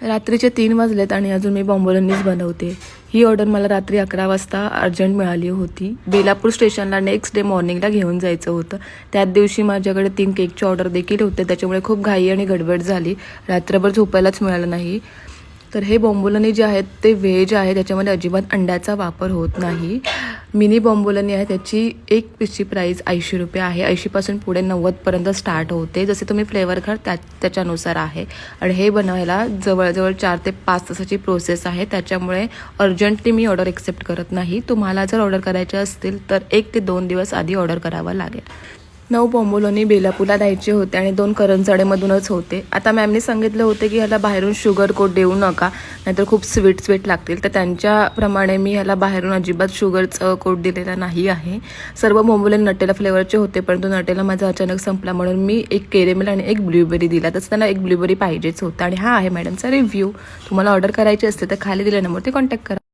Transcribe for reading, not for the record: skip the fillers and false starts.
रात्रीचे 3 वाजलेत आणि अजून मी बॉम्बोलिनीच बनवते। ही ऑर्डर मला रात्री 11 वाजता अर्जंट मिळाली होती। बेलापूर स्टेशनला नेक्स्ट डे मॉर्निंगला घेऊन जायचं होतं। त्याच दिवशी माझ्याकडे 3 केकची ऑर्डर देखील होते, त्याच्यामुळे खूप घाई आणि गडबड झाली, रात्रभर झोपायलाच मिळालं नाही। तर हे बॉम्बोलिनी जे आहेत ते व्हेज आहे, त्याच्यामध्ये अजिबात अंड्याचा वापर होत नाही। मिनी बॉम्बोलिनी आहे, त्याची एक पीसची प्राईस 80 रुपये आहे। 80 पासून पुढे 90 पर्यंत स्टार्ट होते, जसे तुम्ही फ्लेवर घाल त्याच्यानुसार आहे। आणि हे बनवायला जवळजवळ 4 ते 5 तासाची प्रोसेस आहे, त्याच्यामुळे अर्जंटली मी ऑर्डर एक्सेप्ट करत नाही। तुम्हाला जर ऑर्डर करायचे असतील तर 1 ते 2 दिवस आधी ऑर्डर करावा लागेल। 9 बॉम्बोलिनी बेलापूरला द्यायचे होते आणि 2 करंजाडेमधूनच होते। आता मॅमने सांगितलं होते की ह्याला बाहेरून शुगर कोट देऊ नका, नाहीतर खूप स्वीट लागतील, तर त्यांच्याप्रमाणे मी ह्याला बाहेरून अजिबात शुगरचं कोट दिलेला नाही आहे। सर्व बॉम्बोलिनी नटेला फ्लेवरचे होते, परंतु नटेला माझा अचानक संपला म्हणून मी एक कॅरेमेल आणि एक ब्लूबेरी दिला, तसं त्यांना एक ब्लूबेरी पाहिजेच होता। आणि हा आहे मॅडमचा रिव्ह्यू। तुम्हाला ऑर्डर करायची असते तर खाली दिल्या नंबरवरती कॉन्टॅक्ट करा।